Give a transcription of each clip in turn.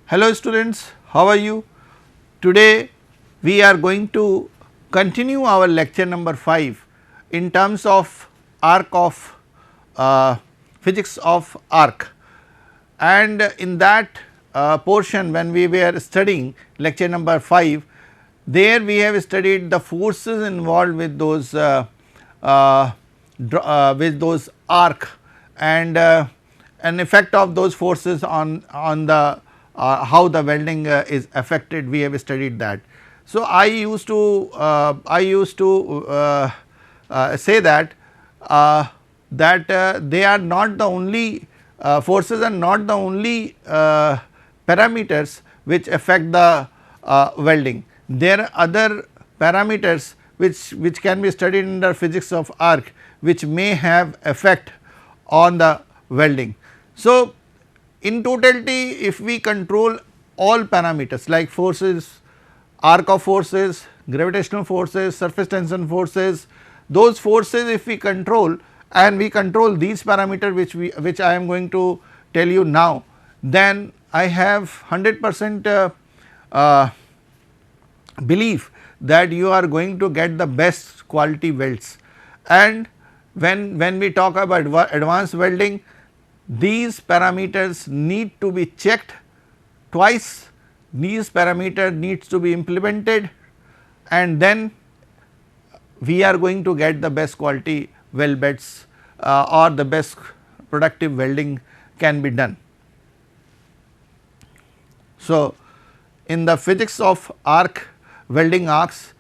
Hello students, how are you? Today we are going to continue our lecture number 5 in terms of arc of physics of arc, and in that portion when we were studying lecture number 5, there we have studied the forces involved uh, with those arc and an effect of those forces on the how the welding is affected. We have studied that. So, I used to say that they are not the only forces are not the only parameters which affect the welding. There are other parameters which can be studied in the physics of arc, which may have effect on the welding. So, in totality, if we control all parameters like forces, arc of forces, gravitational forces, surface tension forces, those forces if we control and we control these parameters which I am going to tell you now, then I have 100% belief that you are going to get the best quality welds. And when we talk about advanced welding, these parameters need to be checked twice, these parameter needs to be implemented, and then we are going to get the best quality weld beds or the best productive welding can be done. So, in the physics of arc welding arcs,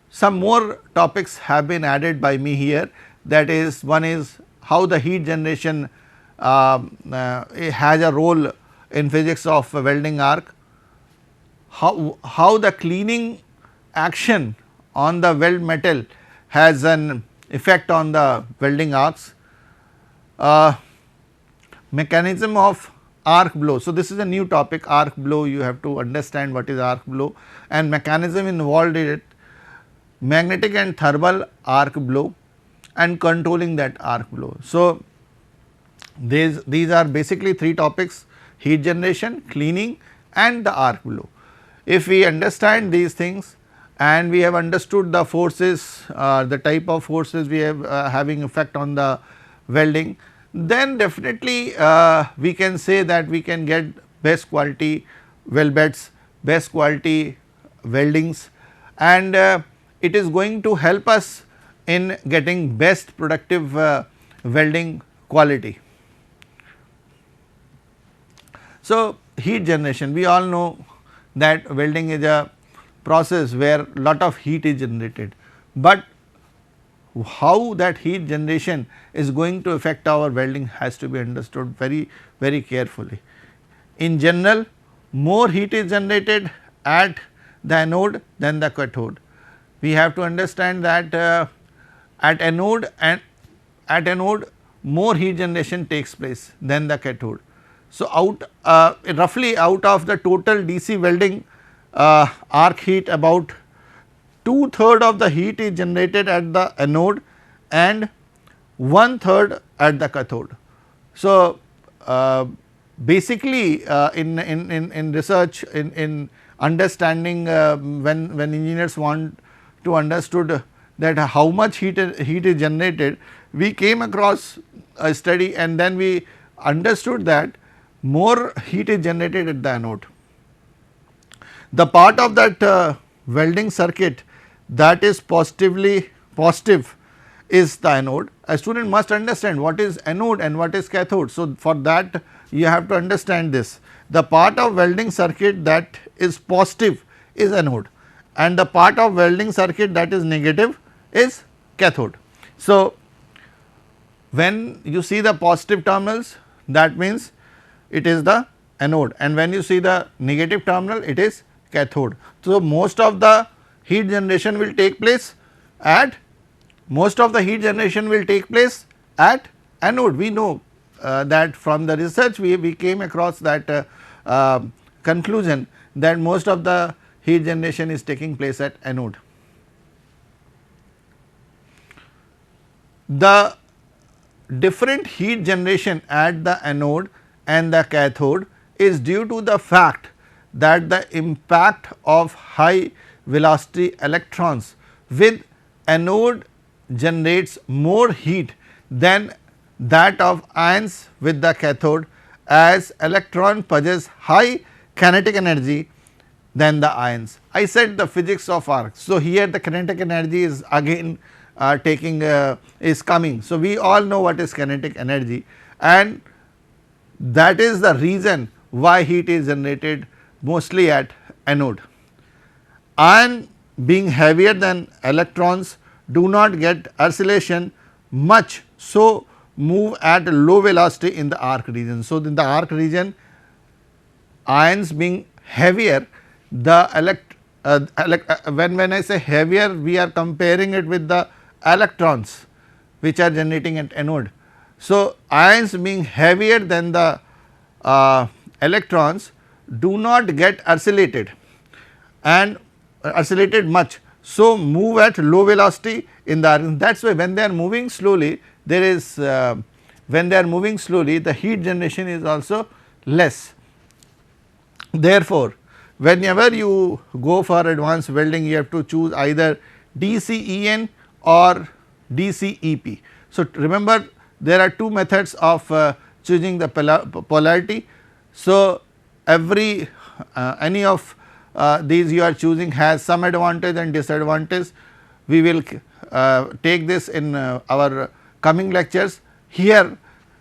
some more topics have been added by me here, that is, one is how the heat generation has a role in physics of welding arc, how the cleaning action on the weld metal has an effect on the welding arcs, mechanism of arc blow. So, this is a new topic, arc blow. You have to understand what is arc blow and mechanism involved in it, magnetic and thermal arc blow and controlling that arc blow. So, these are basically 3 topics: heat generation, cleaning and the arc blow. If we understand these things and we have understood the forces, the type of forces we have having effect on the welding, then definitely we can say that we can get best quality weld beds, best quality weldings, and it is going to help us in getting best productive welding quality. So, heat generation, we all know that welding is a process where lot of heat is generated, but how that heat generation is going to affect our welding has to be understood very carefully. In general, more heat is generated at the anode than the cathode. We have to understand that at anode more heat generation takes place than the cathode. So, roughly out of the total DC welding arc heat, about 2/3 of the heat is generated at the anode and 1/3 at the cathode. So, basically in research, in understanding, when engineers want to understood that how much heat is generated, we came across a study and then we understood that more heat is generated at the anode. The part of that welding circuit that is positive is the anode. A student must understand what is anode and what is cathode. So, for that you have to understand this. The part of welding circuit that is positive is anode and the part of welding circuit that is negative is cathode. So, when you see the positive terminals, that means it is the anode, and when you see the negative terminal, it is cathode. So, most of the heat generation will take place at anode. We know that from the research we came across that conclusion that most of the heat generation is taking place at anode. The different heat generation at the anode and the cathode is due to the fact that the impact of high velocity electrons with anode generates more heat than that of ions with the cathode, as electron possess high kinetic energy than the ions. I said the physics of arc. So, here the kinetic energy is again is coming. So, we all know what is kinetic energy, and that is the reason why heat is generated mostly at anode. Ion being heavier than electrons do not get oscillation much, so move at low velocity in the arc region. So, in the arc region, ions being heavier, the when I say heavier, we are comparing it with the electrons which are generating at anode. So, ions being heavier than the electrons do not get oscillated and oscillated much. So, move at low velocity in the arc. That is why when they are moving slowly, there is when they are moving slowly, the heat generation is also less. Therefore, whenever you go for advanced welding, you have to choose either DCEN or DCEP. So, remember there are two methods of choosing the polarity. So, every any of these you are choosing has some advantage and disadvantage. We will take this in our coming lectures. Here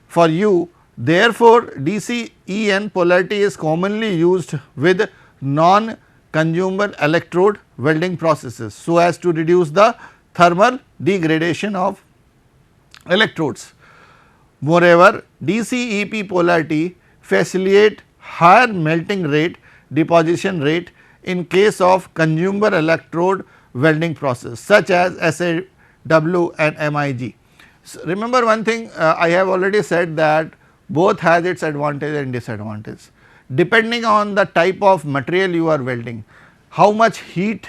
for you, therefore, DCEN polarity is commonly used with non consumer electrode welding processes, so as to reduce the thermal degradation of electrodes. Moreover, DCEP polarity facilitate higher melting rate, deposition rate in case of consumer electrode welding process such as SAW and MIG. So, remember one thing, I have already said that both has its advantage and disadvantage. Depending on the type of material you are welding, how much heat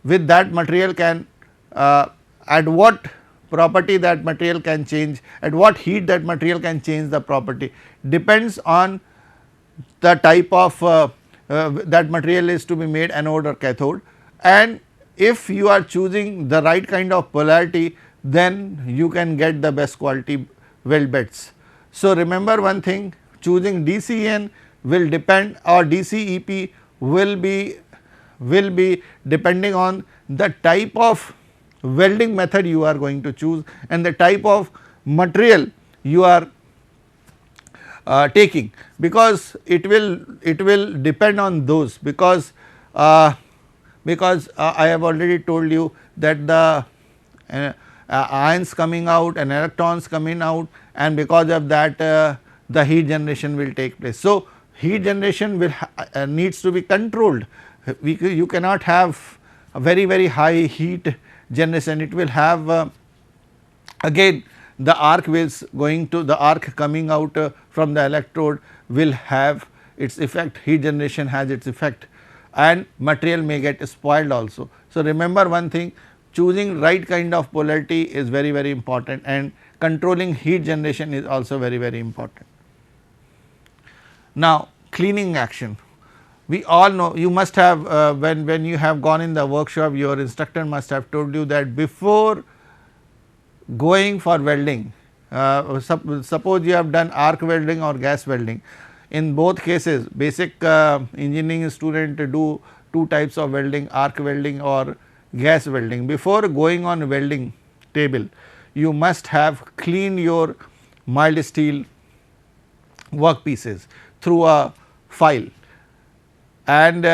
with that material can at what property that material can change, at what heat that material can change the property, depends on the type of that material is to be made anode or cathode, and if you are choosing the right kind of polarity, then you can get the best quality weld beds. So, remember one thing, choosing DCEN will depend or DCEP will be depending on the type of welding method you are going to choose and the type of material you are taking, because it will depend on those, because I have already told you that the ions coming out and electrons coming out, and because of that the heat generation will take place. So, heat generation will needs to be controlled. You cannot have a very high heat generation, it will have again the arc is going to the arc coming out from the electrode will have its effect, heat generation has its effect, and material may get spoiled also. So, remember one thing, choosing right kind of polarity is very important, and controlling heat generation is also very important. Now, cleaning action, we all know, you must have when you have gone in the workshop, your instructor must have told you that before going for welding, suppose you have done arc welding or gas welding, in both cases basic engineering student do two types of welding, arc welding or gas welding. Before going on welding table, you must have cleaned your mild steel workpieces through a file, and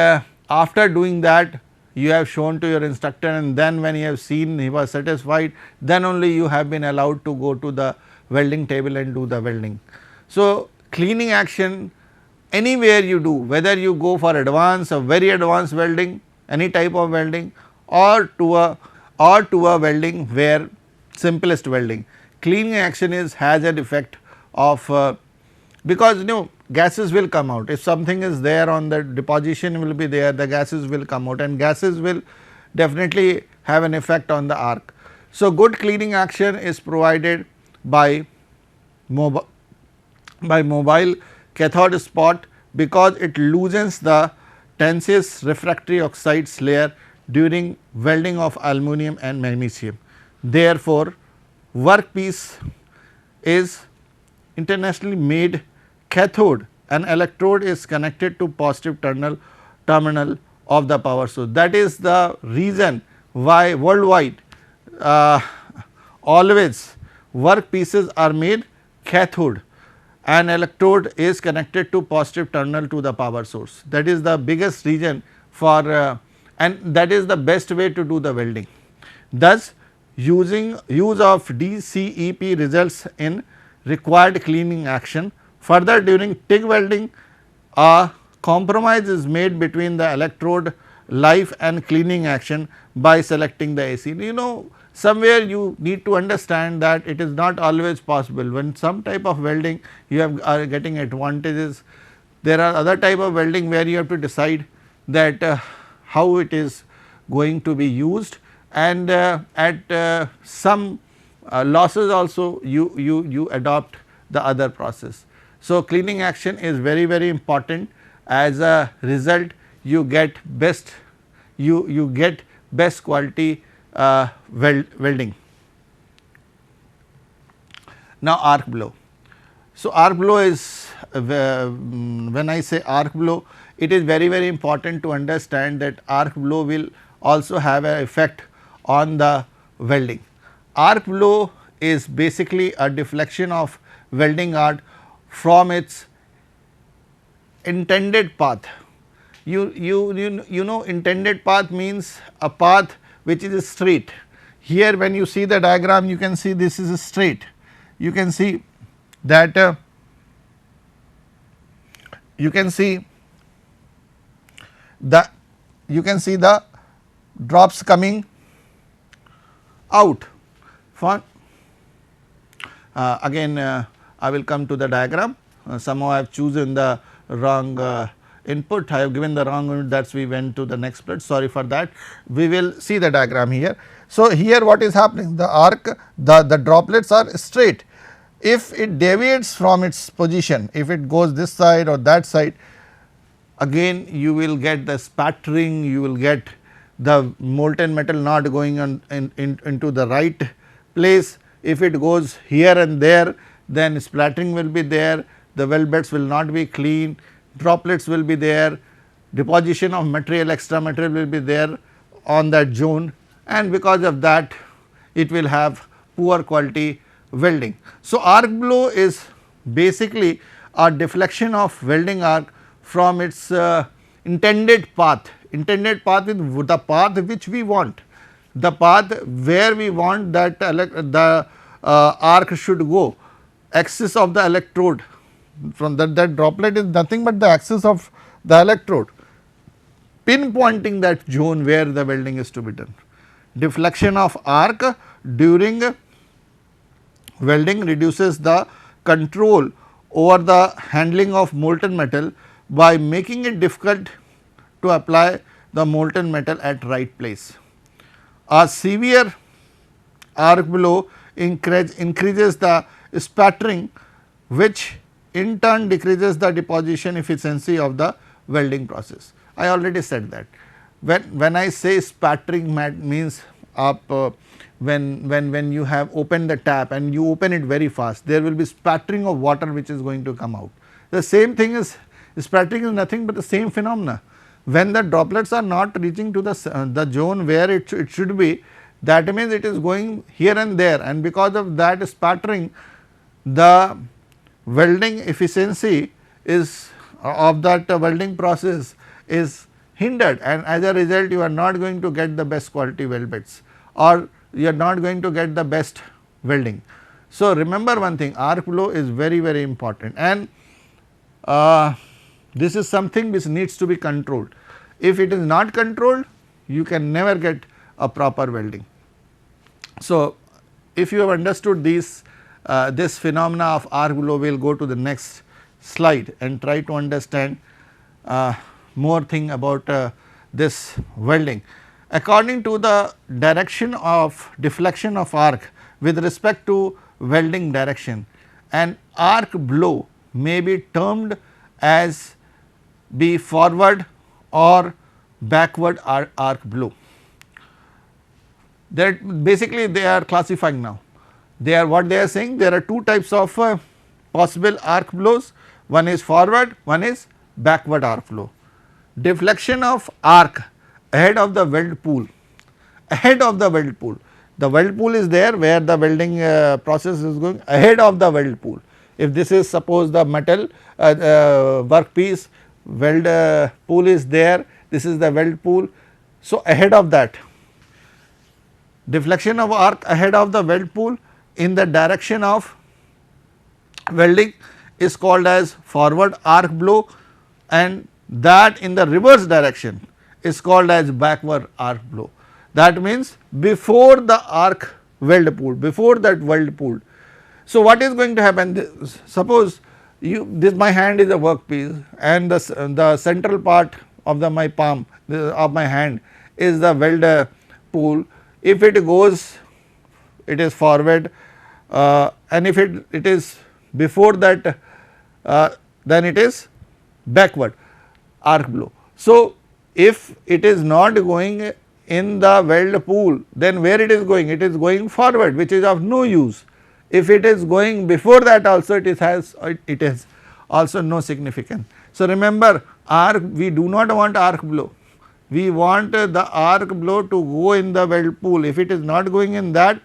after doing that you have shown to your instructor, and then when he have seen he was satisfied, then only you have been allowed to go to the welding table and do the welding. So, cleaning action anywhere you do, whether you go for advanced or very advanced welding, any type of welding, or to a welding where simplest welding, cleaning action has an effect of because gases will come out, if something is there on the deposition will be there, the gases will come out, and gases will definitely have an effect on the arc. So, good cleaning action is provided by mobile cathode spot because it loosens the tenses refractory oxides layer during welding of aluminum and magnesium. Therefore, workpiece is internationally made cathode and electrode is connected to positive terminal of the power source. That is the reason why worldwide always workpieces are made cathode and electrode is connected to positive terminal to the power source. That is the biggest reason for and that is the best way to do the welding. Thus, use of DCEP results in required cleaning action. Further, during TIG welding, a compromise is made between the electrode life and cleaning action by selecting the AC. You know, somewhere you need to understand that it is not always possible. When some type of welding you are getting advantages, there are other type of welding where you have to decide that how it is going to be used, and at some losses also you adopt the other process. So, cleaning action is very important. As a result, you get best quality welding. Now, arc blow. So, arc blow is when I say arc blow, it is very important to understand that arc blow will also have an effect on the welding. Arc blow is basically a deflection of welding rod from its intended path. You know, intended path means a path which is straight. Here when you see the diagram, you can see this is straight. You can see that you can see the drops coming out. For again I will come to the diagram. Somehow I have chosen the wrong input, I have given the wrong input, that is we went to the next plate, sorry for that. We will see the diagram here. So, here what is happening, the arc, the droplets are straight. If it deviates from its position, if it goes this side or that side, again you will get the spattering, you will get the molten metal not going on into the right place. If it goes here and there, then splattering will be there, the weld beds will not be clean, droplets will be there, deposition of material, extra material will be there on that zone, and because of that it will have poor quality welding. So, arc blow is basically a deflection of welding arc from its intended path. Intended path is the path which we want, the path where we want that the arc should go, axis of the electrode, from that droplet is nothing but the axis of the electrode, pinpointing that zone where the welding is to be done. Deflection of arc during welding reduces the control over the handling of molten metal by making it difficult to apply the molten metal at right place. A severe arc blow increases the spattering, which in turn decreases the deposition efficiency of the welding process. I already said that. When I say spattering means when you have opened the tap and you open it very fast, there will be spattering of water which is going to come out. The same thing is, spattering is nothing but the same phenomena. When the droplets are not reaching to the zone where it should be, that means it is going here and there, and because of that spattering, the welding efficiency is of that welding process is hindered, and as a result you are not going to get the best quality weld beds, or you are not going to get the best welding. So, remember one thing, arc flow is very important, and this is something which needs to be controlled. If it is not controlled, you can never get a proper welding. So, if you have understood these this phenomena of arc flow, we will go to the next slide and try to understand more thing about this welding. According to the direction of deflection of arc with respect to welding direction, an arc blow may be termed as be forward or backward arc blow. That basically they are classifying now. They are what they are saying, there are two types of possible arc blows, one is forward, one is backward arc blow. Deflection of arc ahead of the weld pool, ahead of the weld pool. The weld pool is there where the welding process is going, ahead of the weld pool. If this is suppose the metal workpiece, weld pool is there, this is the weld pool. So, ahead of that, deflection of arc ahead of the weld pool in the direction of welding is called as forward arc blow, and that in the reverse direction is called as backward arc blow. That means, before the arc weld pool, before that weld pool. So, what is going to happen? Suppose this my hand is a workpiece and the central part of my palm of my hand is the weld pool. If it goes, it is forward, and if it is before that, then it is backward arc blow. So, if it is not going in the weld pool, then where it is going? It is going forward, which is of no use. If it is going before that also, it has also no significance. So, remember, arc, we do not want arc blow, we want the arc blow to go in the weld pool. If it is not going in that,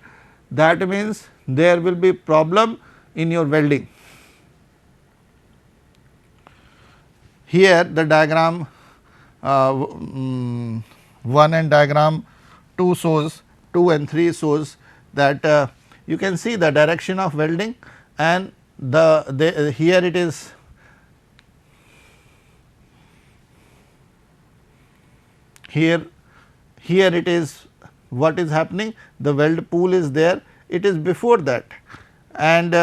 that means there will be problem in your welding. Here the diagram 1 and diagram 2 shows, 2 and 3 shows that you can see the direction of welding, and here it is here it is what is happening, the weld pool is there, it is before that, and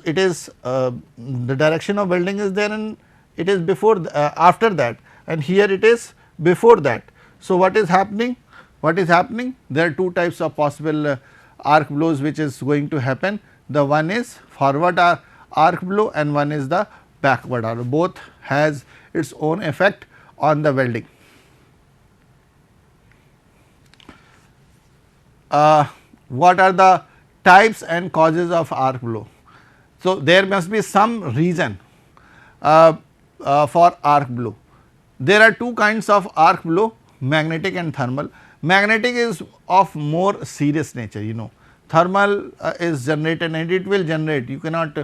it is the direction of welding is there and it is before after that, and here it is before that. So, what is happening? What is happening? There are two types of possible arc blows which is going to happen. The one is forward arc blow and one is the backward arc. Both has its own effect on the welding. What are the types and causes of arc blow? So, there must be some reason for arc blow. There are two kinds of arc blow, magnetic and thermal. Magnetic is of more serious nature, you know. Thermal is generated and it will generate, you cannot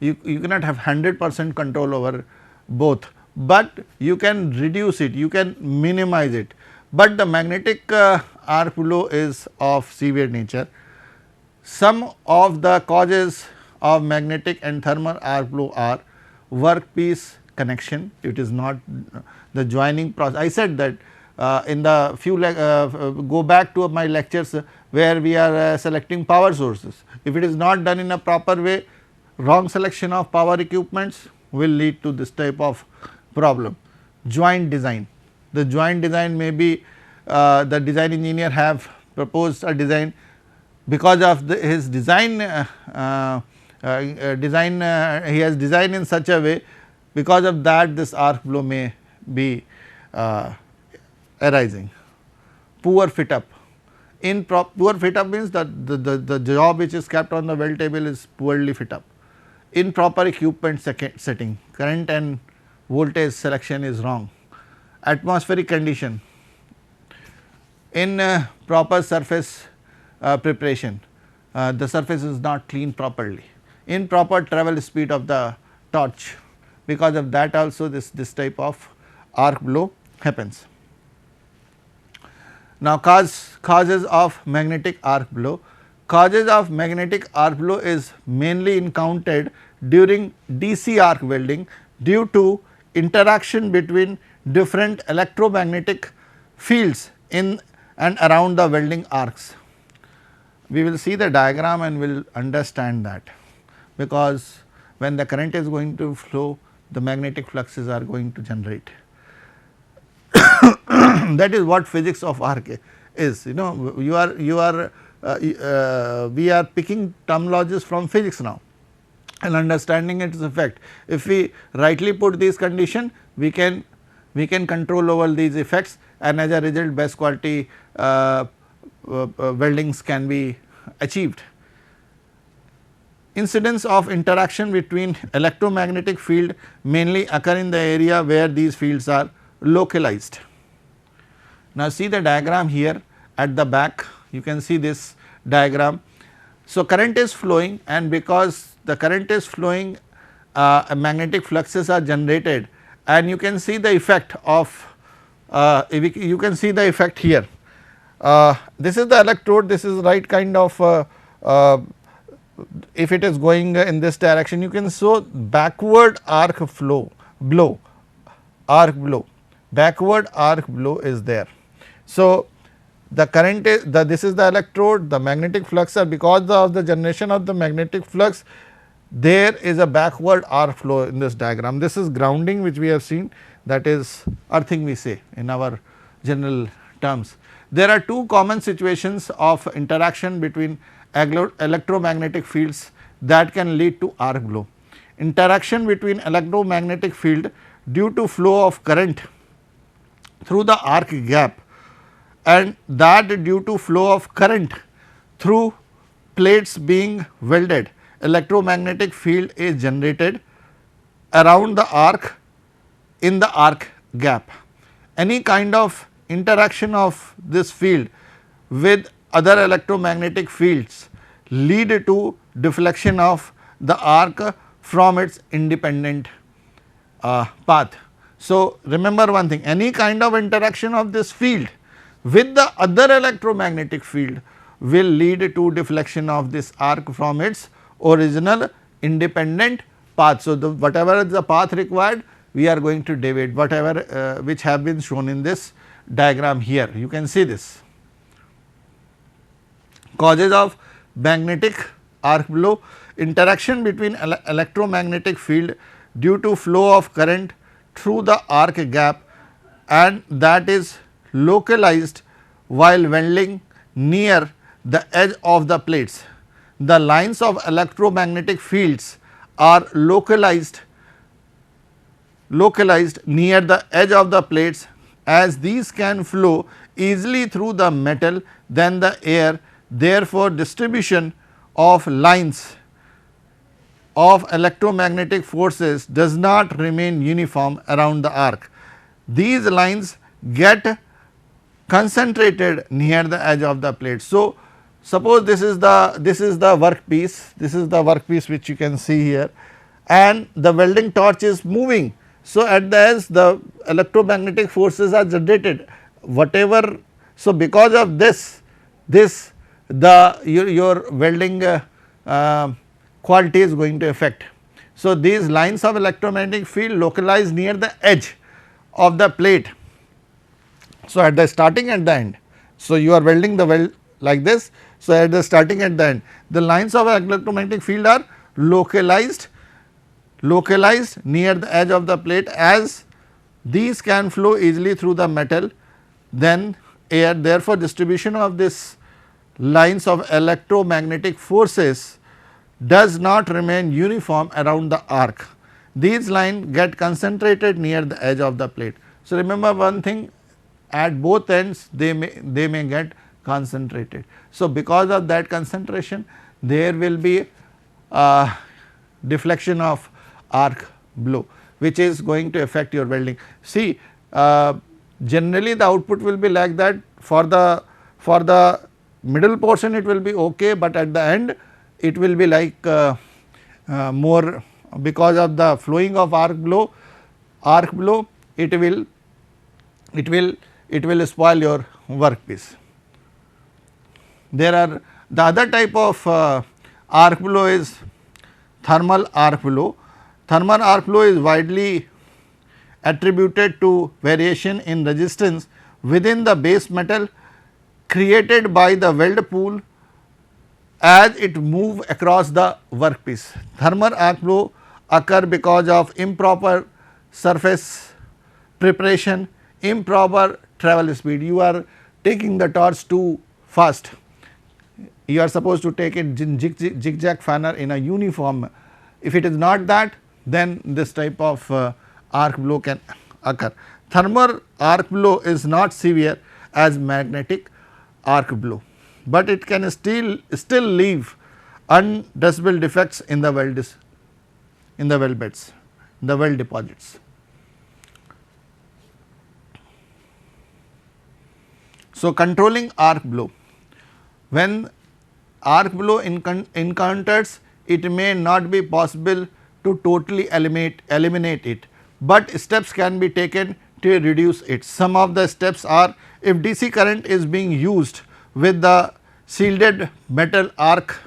you cannot have 100% control over both, but you can reduce it, you can minimize it, but the magnetic arc flow is of severe nature. Some of the causes of magnetic and thermal arc flow are workpiece connection, it is not the joining process. I said that in the few go back to my lectures where we are selecting power sources. If it is not done in a proper way, wrong selection of power equipments will lead to this type of problem. Joint design, the joint design may be the design engineer have proposed a design, because of his design he has designed in such a way, because of that this arc flow may be arising. Poor fit up, poor fit up means that the job which is kept on the weld table is poorly fit up. Improper equipment setting, current and voltage selection is wrong. Atmospheric condition, in proper surface preparation, the surface is not cleaned properly. Improper travel speed of the torch, because of that also this type of arc blow happens. Now, causes of magnetic arc blow. Causes of magnetic arc blow is mainly encountered during DC arc welding due to interaction between different electromagnetic fields in and around the welding arcs. We will see the diagram and will understand that, because when the current is going to flow, the magnetic fluxes are going to generate. That is what physics of arc is. You know, we are picking terminologies from physics now. and understanding its effect. If we rightly put these condition, we can control over these effects, and as a result best quality weldings can be achieved. Incidence of interaction between electromagnetic field mainly occur in the area where these fields are localized. Now, see the diagram here at the back, you can see this diagram. So, current is flowing, and because the current is flowing, magnetic fluxes are generated, and you can see the effect of you can see the effect here. This is the electrode, this is right kind of if it is going in this direction, you can show backward arc flow blow, backward arc blow is there. So, the current is this is the electrode, the magnetic flux are because of the generation of the magnetic flux, there is a backward arc flow in this diagram. This is grounding which we have seen, that is earthing we say in our general terms. There are two common situations of interaction between electromagnetic fields that can lead to arc blow. Interaction between electromagnetic field due to flow of current through the arc gap, and that due to flow of current through plates being welded, electromagnetic field is generated around the arc in the arc gap. Any kind of interaction of this field with other electromagnetic fields lead to deflection of the arc from its independent path. So, remember one thing, any kind of interaction of this field with the other electromagnetic field will lead to deflection of this arc from its original independent path. So, whatever is the path required, we are going to deviate, whatever which have been shown in this diagram here, you can see this. Causes of magnetic arc blow: interaction between electromagnetic field due to flow of current through the arc gap, and that is localized while welding near the edge of the plates. The lines of electromagnetic fields are localized near the edge of the plates, as these can flow easily through the metal than the air. Therefore, distribution of lines of electromagnetic forces does not remain uniform around the arc. These lines get concentrated near the edge of the plate. So, suppose this is the workpiece which you can see here, and the welding torch is moving. So, at the edge the electromagnetic forces are generated, whatever. So, because of this your welding quality is going to affect. So, these lines of electromagnetic field localized near the edge of the plate. So, at the starting and the end. So, you are welding the weld like this. So, at the starting and the end, the lines of electromagnetic field are localized near the edge of the plate, as these can flow easily through the metal than air. Therefore, distribution of this lines of electromagnetic forces does not remain uniform around the arc. These lines get concentrated near the edge of the plate. So, remember one thing, at both ends they may get concentrated. So, because of that concentration, there will be deflection of arc blow, which is going to affect your welding. See, generally the output will be like that. For the middle portion it will be okay, but at the end it will be like more, because of the flowing of arc blow it will spoil your workpiece. There are the other type of arc blow is thermal arc blow. Thermal arc flow is widely attributed to variation in resistance within the base metal created by the weld pool as it move across the workpiece. Thermal arc flow occur because of improper surface preparation, improper travel speed. You are taking the torch too fast. You are supposed to take it in zigzag manner in a uniform If it is not that, then this type of arc blow can occur. Thermal arc blow is not severe as magnetic arc blow, but it can still leave undustable defects in the weld beds, the weld deposits. So, controlling arc blow. When arc blow encounters, it may not be possible to totally eliminate it, but steps can be taken to reduce it. Some of the steps are, if DC current is being used with the shielded metal arc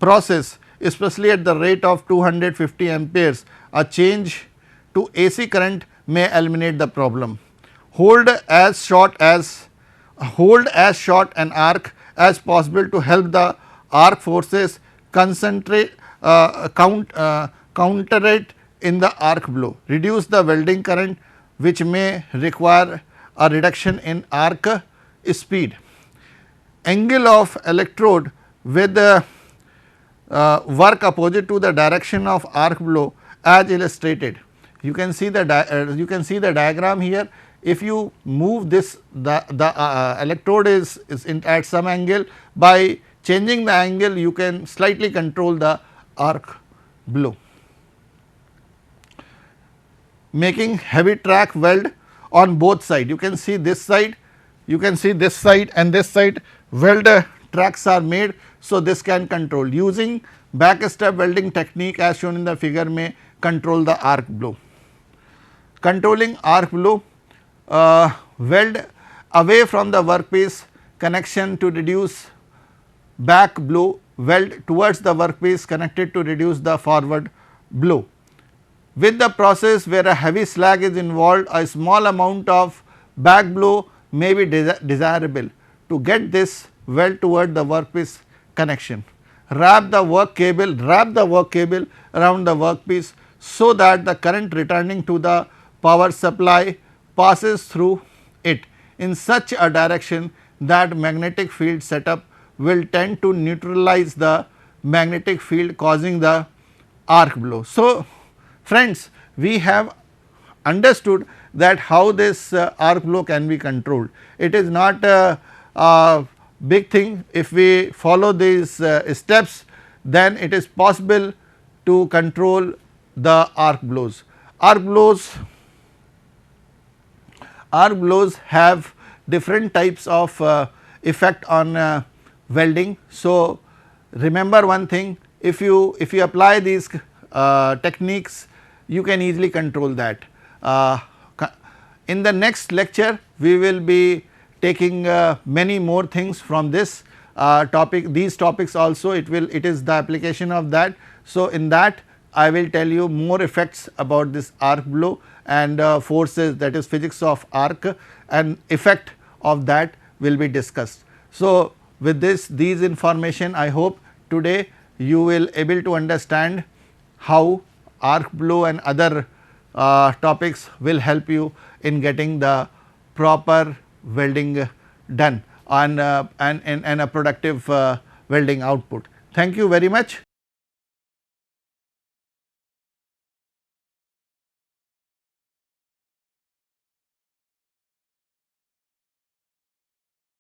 process, especially at the rate of 250 amperes, a change to AC current may eliminate the problem. Hold as short an arc as possible to help the arc forces counteract in the arc blow. Reduce the welding current, which may require a reduction in arc speed. Angle of electrode with work opposite to the direction of arc blow as illustrated. You can see the diagram here. If you move this, the electrode is at some angle, by changing the angle you can slightly control the arc blow. Making heavy track weld on both sides. You can see this side, you can see this side and this side weld tracks are made. So, this can control using back step welding technique as shown in the figure may control the arc blow. Controlling arc blow, weld away from the workpiece connection to reduce back blow, weld towards the workpiece connected to reduce the forward blow. With the process where a heavy slag is involved, a small amount of back blow may be desirable. To get this, weld toward the workpiece connection. Wrap the work cable around the workpiece so that the current returning to the power supply passes through it in such a direction that magnetic field setup will tend to neutralize the magnetic field causing the arc blow. So, friends, we have understood that how this arc blow can be controlled. It is not a big thing. If we follow these steps, then it is possible to control the arc blows. Arc blows have different types of effect on welding. So, remember one thing, if you apply these techniques, you can easily control that. In the next lecture, we will be taking many more things from this topic, these topics also it is the application of that. So, in that I will tell you more effects about this arc blow and forces, that is physics of arc, and effect of that will be discussed. So, with these information, I hope today you will able to understand how arc blow and other topics will help you in getting the proper welding done and a productive welding output. Thank you very much.